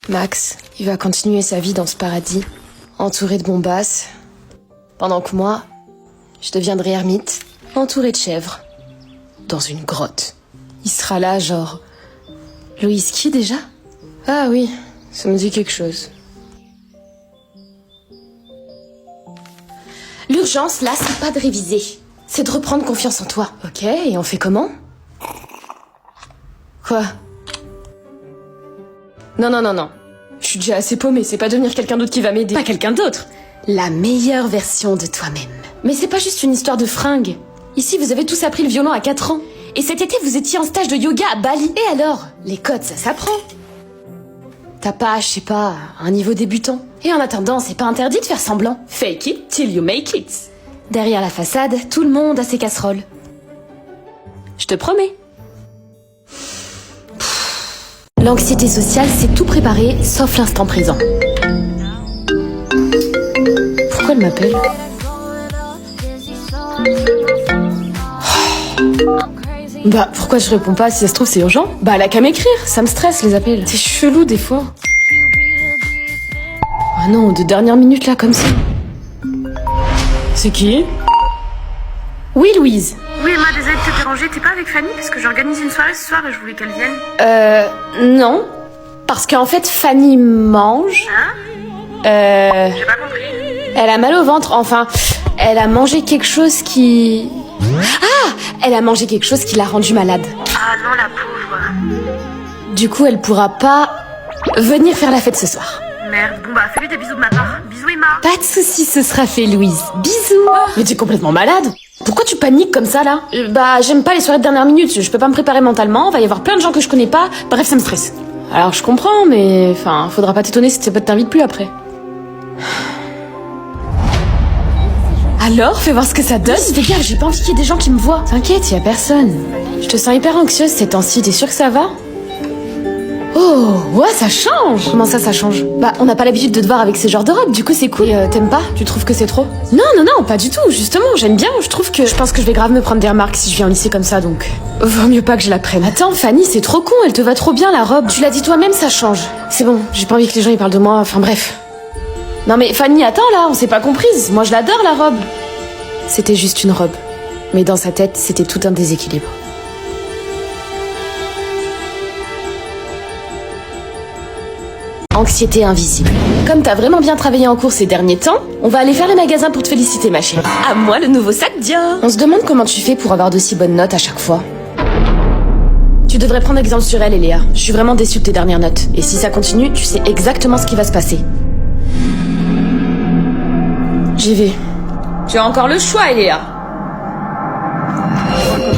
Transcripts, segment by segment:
Max, il va continuer sa vie dans ce paradis, entouré de bombasses, pendant que moi, je deviendrai ermite, entouré de chèvres, dans une grotte. Il sera là, genre... Louise qui, déjà? Ah oui, ça me dit quelque chose. L'urgence, là, c'est pas de réviser. C'est de reprendre confiance en toi. Ok, et on fait comment? Quoi? Non. Je suis déjà assez paumée, c'est pas devenir quelqu'un d'autre qui va m'aider. Pas quelqu'un d'autre. La meilleure version de toi-même. Mais c'est pas juste une histoire de fringues. Ici, vous avez tous appris le violon à 4 ans. Et cet été, vous étiez en stage de yoga à Bali. Et alors? Les codes, ça s'apprend. T'as pas, je sais pas, un niveau débutant. Et en attendant, c'est pas interdit de faire semblant. Fake it till you make it. Derrière la façade, tout le monde a ses casseroles. Je te promets. L'anxiété sociale, c'est tout préparé, sauf l'instant présent. Pourquoi elle m'appelle? Bah, pourquoi je réponds pas? Si ça se trouve, c'est urgent. Bah, elle a qu'à m'écrire, ça me stresse les appels. C'est chelou des fois. Ah non, de dernière minute là, comme ça. C'est qui? Oui, Louise. Oui, Emma, désolée de te déranger. T'es pas avec Fanny? Parce que j'organise une soirée ce soir et je voulais qu'elle vienne. Non. Parce qu'en fait, Fanny mange. Hein? J'ai pas compris. Elle a mal au ventre, enfin, elle a mangé quelque chose qui... Ah! Elle a mangé quelque chose qui l'a rendue malade. Ah non, la pauvre. Du coup, elle pourra pas venir faire la fête ce soir. Merde. Bon bah, fais-lui des bisous de ma part. Bisous, Emma. Pas de soucis, ce sera fait, Louise. Bisous. Mais t'es complètement malade. Pourquoi tu paniques comme ça, là? Bah, j'aime pas les soirées de dernière minute. Je peux pas me préparer mentalement. Va y avoir plein de gens que je connais pas. Bref, ça me stresse. Alors, je comprends, mais... Enfin, faudra pas t'étonner si tes potes t'invitent plus après. Alors, fais voir ce que ça donne. Fais gaffe, j'ai pas envie qu'il y ait des gens qui me voient. T'inquiète, y a personne. Je te sens hyper anxieuse ces temps-ci, t'es sûre que ça va? Oh, ouais, ça change. Comment ça change? Bah, on n'a pas l'habitude de te voir avec ces genres de robes, du coup c'est cool. T'aimes pas? Tu trouves que c'est trop? Non, pas du tout, justement, j'aime bien, je trouve que... Je pense que je vais grave me prendre des remarques si je viens au lycée comme ça, donc... Vaut mieux pas que je la prenne. Attends, Fanny, c'est trop con, elle te va trop bien la robe. Tu l'as dit toi-même, ça change. C'est bon, j'ai pas envie que les gens y parlent de moi, enfin bref. Non mais Fanny, attends là, on s'est pas comprise. Moi je l'adore la robe. C'était juste une robe. Mais dans sa tête, c'était tout un déséquilibre. Anxiété invisible. Comme t'as vraiment bien travaillé en cours ces derniers temps, on va aller faire les magasins pour te féliciter ma chérie. À moi le nouveau sac Dior. On se demande comment tu fais pour avoir d'aussi bonnes notes à chaque fois. Tu devrais prendre exemple sur elle, Eléa. Je suis vraiment déçue de tes dernières notes. Et si ça continue, tu sais exactement ce qui va se passer. J'y vais. Tu as encore le choix, Eléa.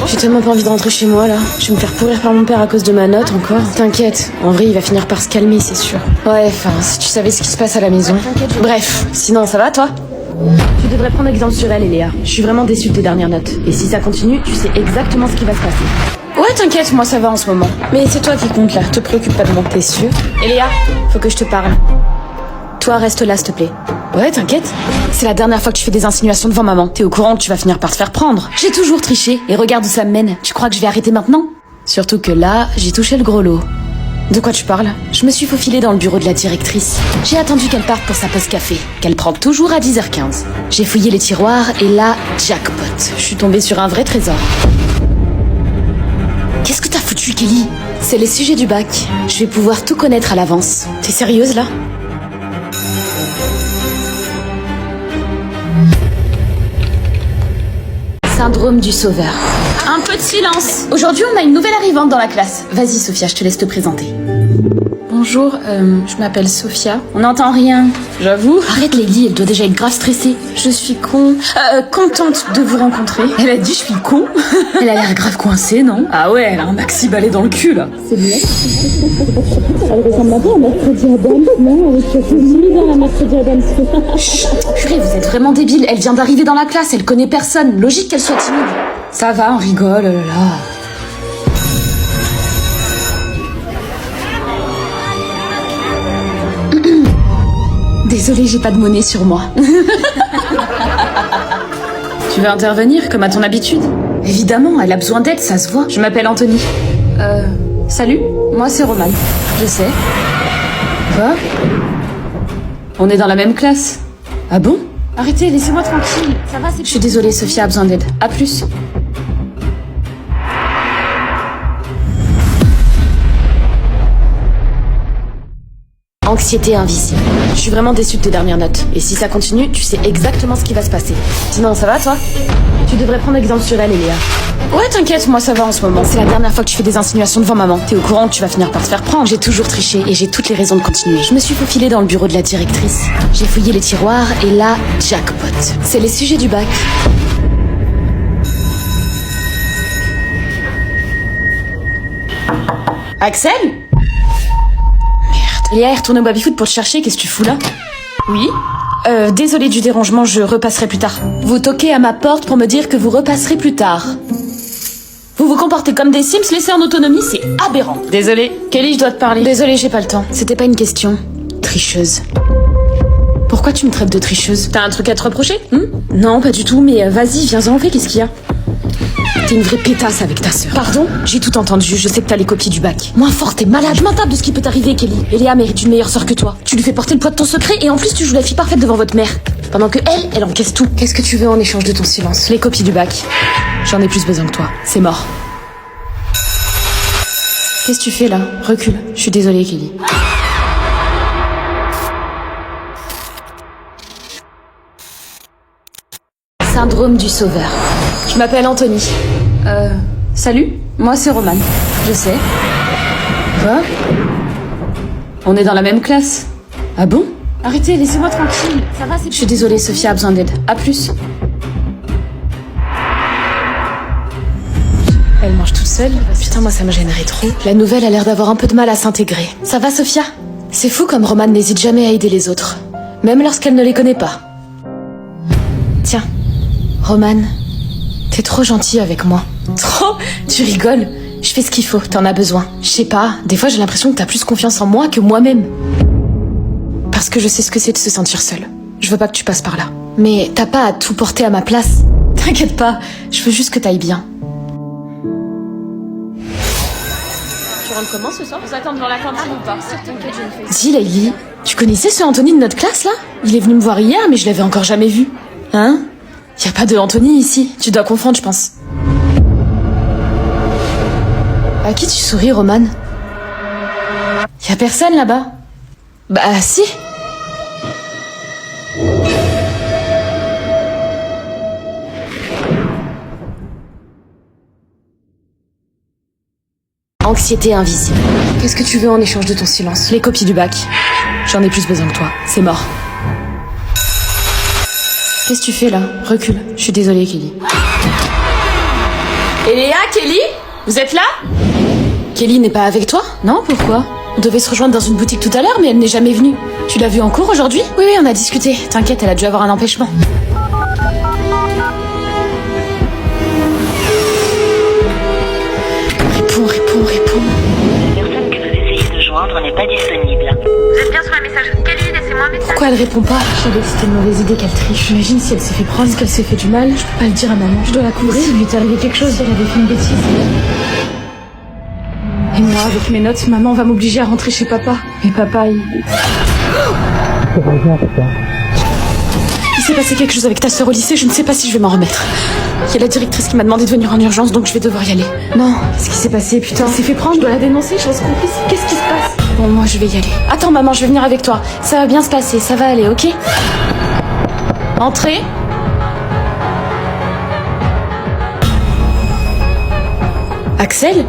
J'ai tellement pas envie de rentrer chez moi, là. Je vais me faire pourrir par mon père à cause de ma note, encore. T'inquiète, en vrai, il va finir par se calmer, c'est sûr. Ouais, enfin, si tu savais ce qui se passe à la maison. Bref, sinon, ça va, toi? Tu devrais prendre exemple sur elle, Eléa. Je suis vraiment déçue de tes dernières notes. Et si ça continue, tu sais exactement ce qui va se passer. Ouais, t'inquiète, moi ça va en ce moment. Mais c'est toi qui compte, là. Te préoccupe pas de moi. T'es sûre? Eléa, faut que je te parle. Toi, reste là, s'il te plaît. Ouais, t'inquiète. C'est la dernière fois que tu fais des insinuations devant maman. T'es au courant que tu vas finir par te faire prendre. J'ai toujours triché, et regarde où ça me mène. Tu crois que je vais arrêter maintenant? Surtout que là, j'ai touché le gros lot. De quoi tu parles? Je me suis faufilée dans le bureau de la directrice. J'ai attendu qu'elle parte pour sa pause café, qu'elle prend toujours à 10h15. J'ai fouillé les tiroirs, et là, jackpot. Je suis tombée sur un vrai trésor. Qu'est-ce que t'as foutu, Kelly? C'est les sujets du bac. Je vais pouvoir tout connaître à l'avance. T'es sérieuse, là? Syndrome du sauveur. Un peu de silence. Aujourd'hui, on a une nouvelle arrivante dans la classe. Vas-y, Sophia, je te laisse te présenter. Bonjour, je m'appelle Sophia. On n'entend rien. J'avoue. Arrête, Lady, elle doit déjà être grave stressée. Je suis contente de vous rencontrer. Elle a dit je suis con. Elle a l'air grave coincée, non? Ah ouais, elle a un maxi balai dans le cul, là. C'est bien. Elle ressemble un peu à Mercredi Adams, non? Avec cette mise dans la Mercredi Adams. Chut, purée, vous êtes vraiment débile. Elle vient d'arriver dans la classe, elle connaît personne. Logique qu'elle soit timide. Ça va, on rigole, oh là là. Désolée, j'ai pas de monnaie sur moi. Tu veux intervenir, comme à ton habitude? Évidemment, elle a besoin d'aide, ça se voit. Je m'appelle Anthony. Salut, moi c'est Roman. Je sais. Quoi? On est dans la même classe. Ah bon? Arrêtez, laissez-moi tranquille. Ça va, c'est... Je suis désolée, Sophia a besoin d'aide. À plus. Anxiété invisible. Je suis vraiment déçue de tes dernières notes. Et si ça continue, tu sais exactement ce qui va se passer. Sinon, ça va, toi? Tu devrais prendre exemple sur elle, Elia. Ouais, t'inquiète, moi ça va en ce moment. C'est la dernière fois que tu fais des insinuations devant maman. T'es au courant que tu vas finir par te faire prendre. J'ai toujours triché et j'ai toutes les raisons de continuer. Je me suis faufilée dans le bureau de la directrice. J'ai fouillé les tiroirs et là, jackpot. C'est les sujets du bac. Axel? Léa est retournée au baby-foot pour te chercher, qu'est-ce que tu fous là? Oui? Désolée du dérangement, je repasserai plus tard. Vous toquez à ma porte pour me dire que vous repasserez plus tard. Vous vous comportez comme des Sims laissés en autonomie, c'est aberrant. Désolée. Kelly, je dois te parler. Désolée, j'ai pas le temps. C'était pas une question. Tricheuse. Pourquoi tu me traites de tricheuse? T'as un truc à te reprocher? Non, pas du tout, mais vas-y, viens en fait, qu'est-ce qu'il y a? T'es une vraie pétasse avec ta sœur. Pardon? J'ai tout entendu, je sais que t'as les copies du bac. Moins fort, t'es malade. Je m'en tape de ce qui peut t'arriver, Kelly. Eléa mérite une meilleure sœur que toi. Tu lui fais porter le poids de ton secret et en plus tu joues la fille parfaite devant votre mère. Pendant que elle encaisse tout. Qu'est-ce que tu veux en échange de ton silence? Les copies du bac. J'en ai plus besoin que toi. C'est mort. Qu'est-ce que tu fais là? Recule. Je suis désolée, Kelly. Syndrome du sauveur. Je m'appelle Anthony. Salut, moi c'est Roman. Je sais. Quoi? On est dans la même classe. Ah bon? Arrêtez, laissez-moi tranquille. Ça va, c'est... Je suis désolée, Sophia a besoin d'aide. À plus. Elle mange toute seule? Putain, moi ça me gênerait trop. La nouvelle a l'air d'avoir un peu de mal à s'intégrer. Ça va, Sophia? C'est fou comme Roman n'hésite jamais à aider les autres. Même lorsqu'elle ne les connaît pas. Tiens, Roman, t'es trop gentil avec moi. Trop? Tu rigoles? Je fais ce qu'il faut, t'en as besoin. Je sais pas, des fois j'ai l'impression que t'as plus confiance en moi que moi-même. Parce que je sais ce que c'est de se sentir seule. Je veux pas que tu passes par là. Mais t'as pas à tout porter à ma place. T'inquiète pas, je veux juste que t'ailles bien. Tu rentres comment ce soir? Vous attendez devant la cantine ou pas? Dis, Layli, tu connaissais ce Anthony de notre classe là? Il est venu me voir hier mais je l'avais encore jamais vu. Hein? Y a pas de Anthony ici, tu dois confondre je pense. À qui tu souris, Roman? Y a personne là-bas? Bah si. Anxiété invisible. Qu'est-ce que tu veux en échange de ton silence? Les copies du bac. J'en ai plus besoin que toi, c'est mort. Qu'est-ce que tu fais là? Recule. Je suis désolée, Kelly. Eléa, Kelly? Vous êtes là? Kelly n'est pas avec toi? Non, pourquoi? On devait se rejoindre dans une boutique tout à l'heure, mais elle n'est jamais venue. Tu l'as vue en cours aujourd'hui? Oui, on a discuté. T'inquiète, elle a dû avoir un empêchement. Réponds. La personne que vous essayez de joindre n'est pas disponible. Vous êtes bien sur la messagerie Kelly, laissez-moi un message. Pourquoi elle répond pas? Je savais que c'était une mauvaise idée qu'elle triche. J'imagine si elle s'est fait prendre, qu'elle s'est fait du mal. Je peux pas le dire à maman. Je dois la couvrir. S'il lui est arrivé quelque chose, elle avait fait une bêtise. Et moi, avec mes notes, maman va m'obliger à rentrer chez papa. Et papa, il s'est passé quelque chose avec ta sœur au lycée, je ne sais pas si je vais m'en remettre. Il y a la directrice qui m'a demandé de venir en urgence, donc je vais devoir y aller. Non, qu'est-ce qui s'est passé, putain? Elle s'est fait prendre, je dois la dénoncer, je reste complice. Qu'est-ce qui se passe? Bon, moi, je vais y aller. Attends, maman, je vais venir avec toi. Ça va bien se passer, ça va aller, ok? Entrez. Axel?